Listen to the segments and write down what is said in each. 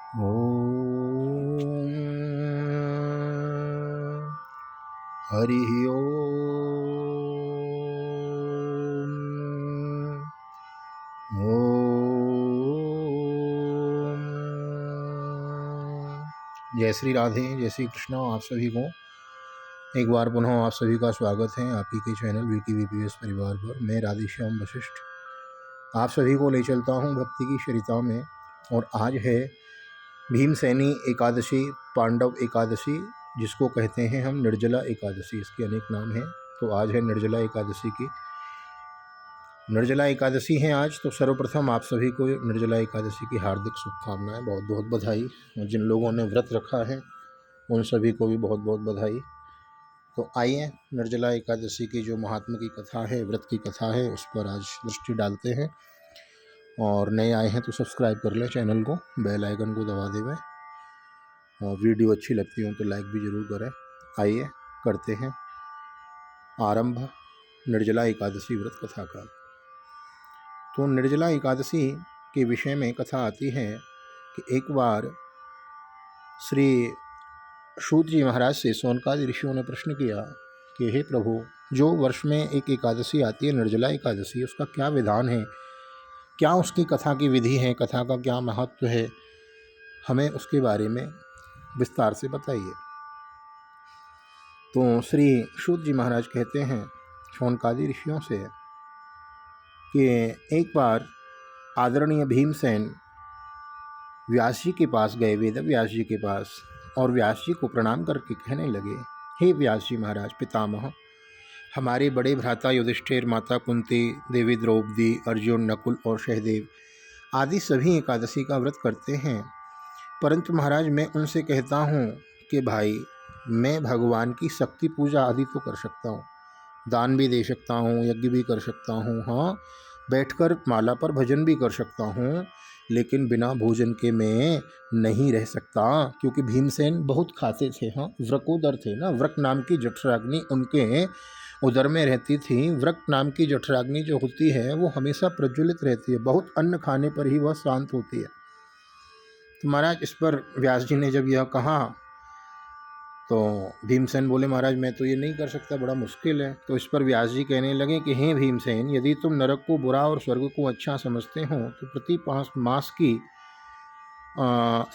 ॐ हरिः ॐ। जय श्री राधे, जय श्री कृष्णा। आप सभी को एक बार पुनः आप सभी का स्वागत है आप ही के चैनल विकी वीपीएस परिवार पर। मैं राधेश्याम वशिष्ठ आप सभी को ले चलता हूँ भक्ति की सरिता में। और आज है भीमसेनी एकादशी, पांडव एकादशी, जिसको कहते हैं हम निर्जला एकादशी। इसके अनेक नाम हैं। तो आज है निर्जला एकादशी है आज। तो सर्वप्रथम आप सभी को निर्जला एकादशी की हार्दिक शुभकामनाएं, बहुत बहुत बधाई। और जिन लोगों ने व्रत रखा है उन सभी को भी बहुत बहुत बधाई। तो आइए निर्जला एकादशी की जो महात्मा की कथा है, व्रत की कथा है, उस पर आज दृष्टि डालते हैं। और नए आए हैं तो सब्सक्राइब कर लें चैनल को, बेल आइकन को दबा देवें, और वीडियो अच्छी लगती हो तो लाइक भी ज़रूर करें। आइए करते हैं आरंभ निर्जला एकादशी व्रत कथा का। तो निर्जला एकादशी के विषय में कथा आती है कि एक बार श्री सूत जी महाराज से शौनकादि ऋषियों ने प्रश्न किया कि हे प्रभु, जो वर्ष में एक एकादशी आती है निर्जला एकादशी, उसका क्या विधान है, क्या उसकी कथा की विधि है, कथा का क्या महत्व है, हमें उसके बारे में विस्तार से बताइए। तो श्री सूत जी महाराज कहते हैं शौनकादि ऋषियों से कि एक बार आदरणीय भीमसेन व्यास जी के पास गए, वेद व्यास जी के पास, और व्यास जी को प्रणाम करके कहने लगे, हे व्यास जी महाराज पितामह, हमारे बड़े भ्राता युधिष्ठिर, माता कुंती, देवी द्रौपदी, अर्जुन, नकुल और सहदेव आदि सभी एकादशी का व्रत करते हैं, परंतु महाराज मैं उनसे कहता हूँ कि भाई, मैं भगवान की शक्ति पूजा आदि तो कर सकता हूँ, दान भी दे सकता हूँ, यज्ञ भी कर सकता हूँ, हाँ बैठकर माला पर भजन भी कर सकता हूँ, लेकिन बिना भोजन के मैं नहीं रह सकता। क्योंकि भीमसेन बहुत खाते थे, हाँ व्रकोदर थे ना, व्रक नाम की जठराग्नि उनके उदर में रहती थी। व्रक नाम की जठराग्नि जो होती है वो हमेशा प्रज्वलित रहती है, बहुत अन्न खाने पर ही वह शांत होती है। तो महाराज इस पर व्यास जी ने जब यह कहा तो भीमसेन बोले, महाराज मैं तो ये नहीं कर सकता, बड़ा मुश्किल है। तो इस पर व्यास जी कहने लगे कि हे भीमसेन, यदि तुम नरक को बुरा और स्वर्ग को अच्छा समझते हो तो प्रति 5 मास की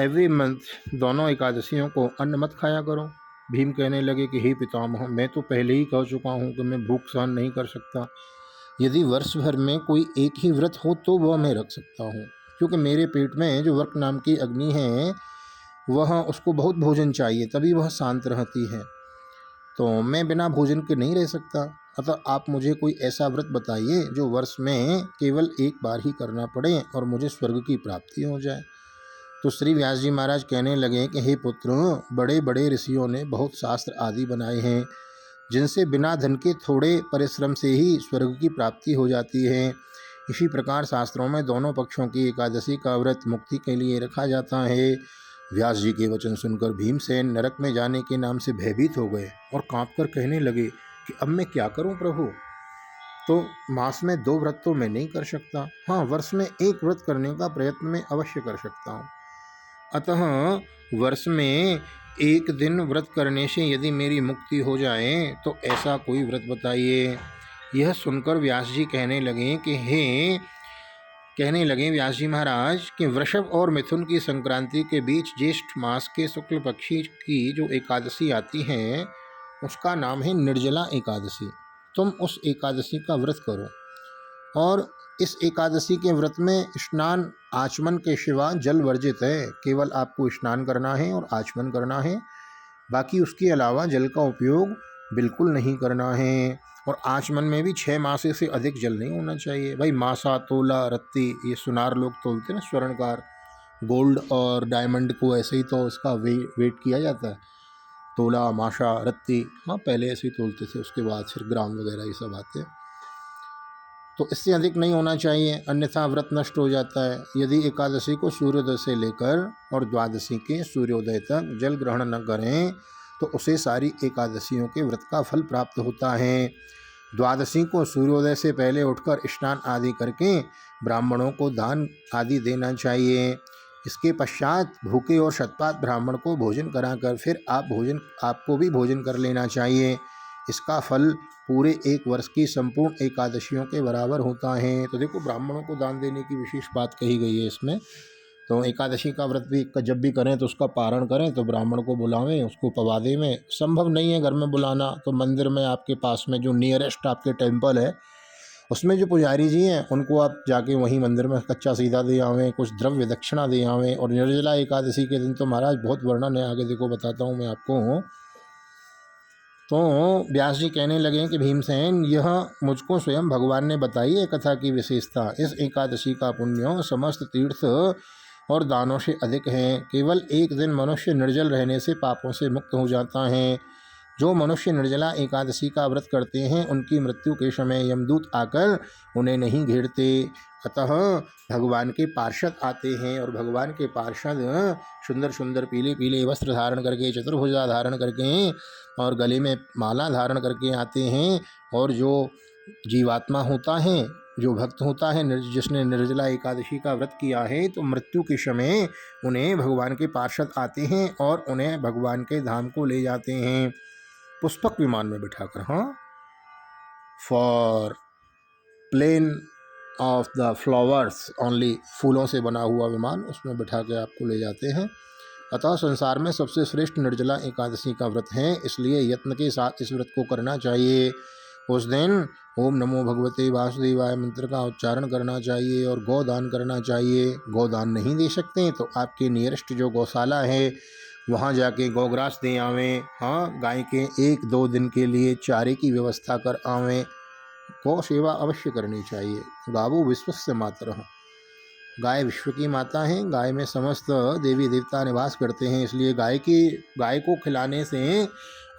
एवरी मंथ दोनों एकादशियों को अन्न मत खाया करो। भीम कहने लगे कि हे पितामह, मैं तो पहले ही कह चुका हूँ कि मैं भूख सहन नहीं कर सकता। यदि वर्ष भर में कोई एक ही व्रत हो तो वह मैं रख सकता हूँ, क्योंकि मेरे पेट में जो वर्क नाम की अग्नि है वह, उसको बहुत भोजन चाहिए तभी वह शांत रहती है। तो मैं बिना भोजन के नहीं रह सकता। अतः आप मुझे कोई ऐसा व्रत बताइए जो वर्ष में केवल एक बार ही करना पड़े और मुझे स्वर्ग की प्राप्ति हो जाए। तो श्री व्यास जी महाराज कहने लगे कि हे पुत्र, बड़े बड़े ऋषियों ने बहुत शास्त्र आदि बनाए हैं जिनसे बिना धन के थोड़े परिश्रम से ही स्वर्ग की प्राप्ति हो जाती है। इसी प्रकार शास्त्रों में दोनों पक्षों की एकादशी का व्रत मुक्ति के लिए रखा जाता है। व्यास जी के वचन सुनकर भीमसेन नरक में जाने के नाम से भयभीत हो गए और कांपकर कहने लगे कि अब मैं क्या करूं प्रभु। तो मास में 2 व्रत तो मैं नहीं कर सकता, हाँ वर्ष में एक व्रत करने का प्रयत्न मैं अवश्य कर सकता हूँ। अतः वर्ष में एक दिन व्रत करने से यदि मेरी मुक्ति हो जाए तो ऐसा कोई व्रत बताइए। यह सुनकर व्यास जी कहने लगे व्यास जी महाराज कि वृषभ और मिथुन की संक्रांति के बीच ज्येष्ठ मास के शुक्ल पक्षी की जो एकादशी आती है उसका नाम है निर्जला एकादशी। तुम उस एकादशी का व्रत करो, और इस एकादशी के व्रत में स्नान आचमन के सिवा जल वर्जित है। केवल आपको स्नान करना है और आचमन करना है, बाकी उसके अलावा जल का उपयोग बिल्कुल नहीं करना है। और आचमन में भी 6 मासे से अधिक जल नहीं होना चाहिए। भाई मासा, तोला, रत्ती, ये सुनार लोग तोलते हैं ना, स्वर्णकार, गोल्ड और डायमंड को ऐसे ही तो इसका वेट किया जाता है, तोला, माशा, रत्ती, हाँ पहले ऐसे ही तोलते थे, उसके बाद फिर ग्राम वगैरह ये सब आते हैं। तो इससे अधिक नहीं होना चाहिए, अन्यथा व्रत नष्ट हो जाता है। यदि एकादशी को सूर्योदय से लेकर और द्वादशी के सूर्योदय तक जल ग्रहण न करें तो उसे सारी एकादशियों के व्रत का फल प्राप्त होता है। द्वादशी को सूर्योदय से पहले उठकर स्नान आदि करके ब्राह्मणों को दान आदि देना चाहिए। इसके पश्चात भूखे और शतपात ब्राह्मण को भोजन कराकर फिर आपको भी भोजन कर लेना चाहिए। इसका फल पूरे एक वर्ष की संपूर्ण एकादशियों के बराबर होता है। तो देखो, ब्राह्मणों को दान देने की विशेष बात कही गई है इसमें। तो एकादशी का व्रत भी जब भी करें तो उसका पारण करें, तो ब्राह्मण को बुलावें, उसको पवादे में। संभव नहीं है घर में बुलाना, तो मंदिर में आपके पास में जो नियरेस्ट आपके टेम्पल है, उसमें जो पुजारी जी हैं उनको आप जाके वहीं मंदिर में कच्चा सीधा दे आवें, कुछ द्रव्य दक्षिणा दे आवें। और निर्जला एकादशी के दिन तो महाराज बहुत वर्णन है, आगे देखो बताता हूँ मैं आपको। तो व्यास जी कहने लगे कि भीमसेन, यह मुझको स्वयं भगवान ने बताई है कथा की विशेषता। इस एकादशी का पुण्य समस्त तीर्थ और दानों से अधिक है। केवल एक दिन मनुष्य निर्जल रहने से पापों से मुक्त हो जाता है। जो मनुष्य निर्जला एकादशी का व्रत करते हैं उनकी मृत्यु के समय यमदूत आकर उन्हें नहीं घेरते। अतः भगवान के पार्षद आते हैं, और भगवान के पार्षद सुंदर सुंदर पीले पीले वस्त्र धारण करके, चतुर्भुजा धारण करके और गले में माला धारण करके आते हैं। और जो जीवात्मा होता है, जो भक्त होता है, जिसने निर्जला एकादशी का व्रत किया है, तो मृत्यु के समय उन्हें भगवान के पार्षद आते हैं और उन्हें भगवान के धाम को ले जाते हैं पुष्पक विमान में बिठाकर। हाँ, for plane of the flowers only, फूलों से बना हुआ विमान, उसमें बिठा के आपको ले जाते हैं। अतः संसार में सबसे श्रेष्ठ निर्जला एकादशी का व्रत है, इसलिए यत्न के साथ इस व्रत को करना चाहिए। उस दिन ओम नमो भगवते वासुदेवाय मंत्र का उच्चारण करना चाहिए और गोदान करना चाहिए। गोदान नहीं दे सकते तो आपके नियरेस्ट जो गौशाला है वहाँ जाके गौग्रास दे आवें। हाँ, गाय के 1-2 दिन के लिए चारे की व्यवस्था कर आवें। गौ सेवा अवश्य करनी चाहिए। गावो विश्वस्य मातरः, गाय विश्व की माता है। गाय में समस्त देवी देवता निवास करते हैं, इसलिए गाय को खिलाने से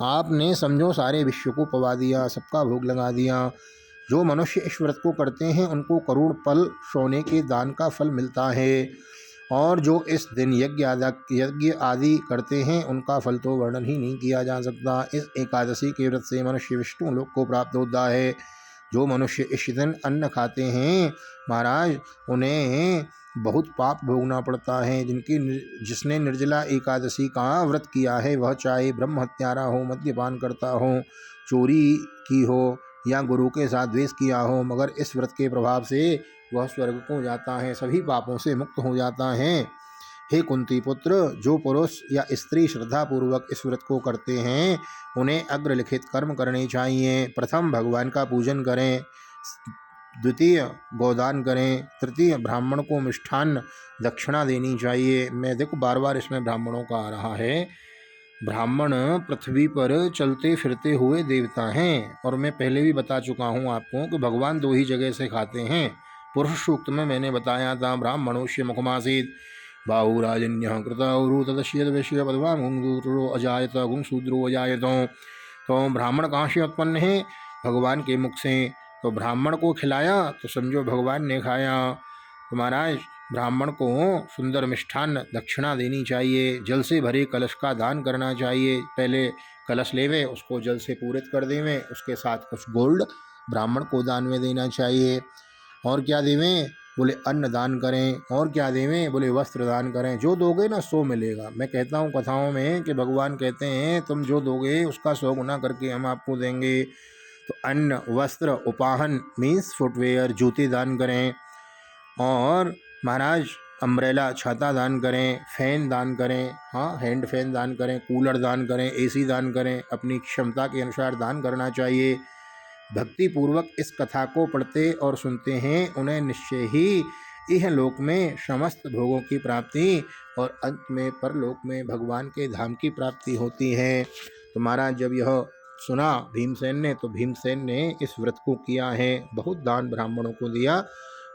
आपने समझो सारे विश्व को पवा दिया, सबका भोग लगा दिया। जो मनुष्य इस व्रत को करते हैं उनको करोड़ पल सोने के दान का फल मिलता है, और जो इस दिन यज्ञ आदि करते हैं उनका फल तो वर्णन ही नहीं किया जा सकता। इस एकादशी के व्रत से मनुष्य विष्णु लोक को प्राप्त होता है। जो मनुष्य इस दिन अन्न खाते हैं महाराज, उन्हें बहुत पाप भोगना पड़ता है। जिसने निर्जला एकादशी का व्रत किया है, वह चाहे ब्रह्म हत्यारा हो, मद्यपान करता हो, चोरी की हो या गुरु के साथ द्वेष किया हो, मगर इस व्रत के प्रभाव से वह स्वर्ग को जाता है, सभी पापों से मुक्त हो जाता है। हे कुंती पुत्र, जो पुरुष या स्त्री श्रद्धापूर्वक इस व्रत को करते हैं उन्हें अग्रलिखित कर्म करने चाहिए। प्रथम भगवान का पूजन करें, द्वितीय गोदान करें, तृतीय ब्राह्मण को मिष्ठान्न दक्षिणा देनी चाहिए। मैं देखो बार बार इसमें ब्राह्मणों का आ रहा है। ब्राह्मण पृथ्वी पर चलते फिरते हुए देवता हैं, और मैं पहले भी बता चुका हूँ आपको कि भगवान 2 ही जगह से खाते हैं। पुरुष सूक्त में मैंने बताया था, ब्राह्मणोष्य मुखमासीत बाहुराजन्य कृतौरु तदश्यत वैश्य पदवा गुंगूत्रो अजायत गुंगशूद्रो अजायत। तो ब्राह्मण कहाँ से उत्पन्न है? भगवान के मुख से। तो ब्राह्मण को खिलाया तो समझो भगवान ने खाया। तो महाराज, ब्राह्मण को सुंदर मिष्ठान्न दक्षिणा देनी चाहिए। जल से भरे कलश का दान करना चाहिए। पहले कलश लेवे, उसको जल से पूरित कर देवें, उसके साथ कुछ गोल्ड ब्राह्मण को दान में देना चाहिए। और क्या देवें? बोले अन्न दान करें। और क्या देवें? बोले वस्त्र दान करें। जो दोगे ना सो मिलेगा। मैं कहता हूँ कथाओं में कि भगवान कहते हैं तुम जो दोगे उसका 100 गुना करके हम आपको देंगे। तो अन्न, वस्त्र, उपाहन मीन्स फुटवेयर, जूते दान करें। और महाराज अम्ब्रेला, छाता दान करें, फैन दान करें। हाँ, हैंड फैन दान करें, कूलर दान करें, एसी दान करें। अपनी क्षमता के अनुसार दान करना चाहिए। भक्ति पूर्वक इस कथा को पढ़ते और सुनते हैं उन्हें निश्चय ही यह लोक में समस्त भोगों की प्राप्ति और अंत में परलोक में भगवान के धाम की प्राप्ति होती है। तो महाराज जब यह सुना भीमसेन ने, तो भीमसेन ने इस व्रत को किया है, बहुत दान ब्राह्मणों को दिया,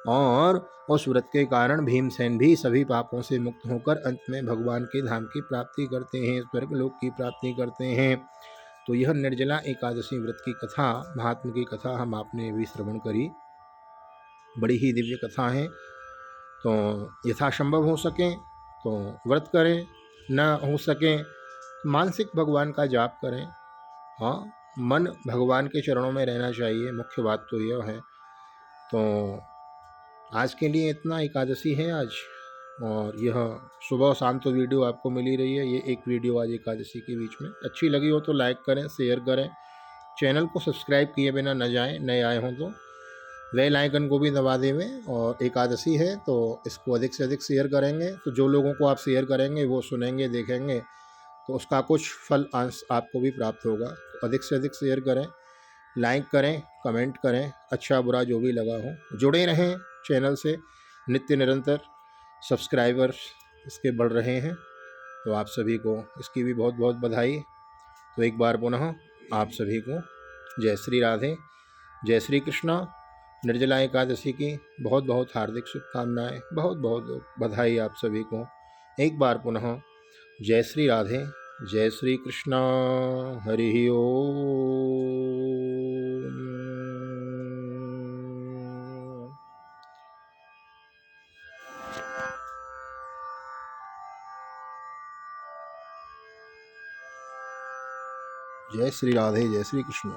और उस व्रत के कारण भीमसेन भी सभी पापों से मुक्त होकर अंत में भगवान के धाम की प्राप्ति करते हैं, स्वर्ग लोक की प्राप्ति करते हैं। तो यह निर्जला एकादशी व्रत की कथा, महात्मा की कथा हम आपने भी श्रवण करी। बड़ी ही दिव्य कथा है। तो यथासंभव हो सके तो व्रत करें, न हो सके मानसिक भगवान का जाप करें। हाँ, मन भगवान के चरणों में रहना चाहिए, मुख्य बात तो यह है। तो आज के लिए इतना। एकादशी है आज, और यह सुबह शाम तो वीडियो आपको मिल ही रही है। ये एक वीडियो आज एकादशी के बीच में अच्छी लगी हो तो लाइक करें, शेयर करें, चैनल को सब्सक्राइब किए बिना न जाएं, नए आए हों तो बेल आइकन को भी दबा देवें। और एकादशी है तो इसको अधिक से अधिक शेयर करेंगे, तो जो लोगों को आप शेयर करेंगे वो सुनेंगे, देखेंगे, तो उसका कुछ फल अंश आपको भी प्राप्त होगा। तो अधिक से अधिक शेयर करें, लाइक करें, कमेंट करें, अच्छा बुरा जो भी लगा हो। जुड़े रहें चैनल से, नित्य निरंतर सब्सक्राइबर्स इसके बढ़ रहे हैं, तो आप सभी को इसकी भी बहुत बहुत बधाई। तो एक बार पुनः आप सभी को जय श्री राधे, जय श्री कृष्णा। निर्जला एकादशी की बहुत बहुत हार्दिक शुभकामनाएं, बहुत बहुत बधाई आप सभी को। एक बार पुनः जय श्री राधे, जय श्री कृष्णा। हरि ओम। जय श्री राधे, जय श्री कृष्ण।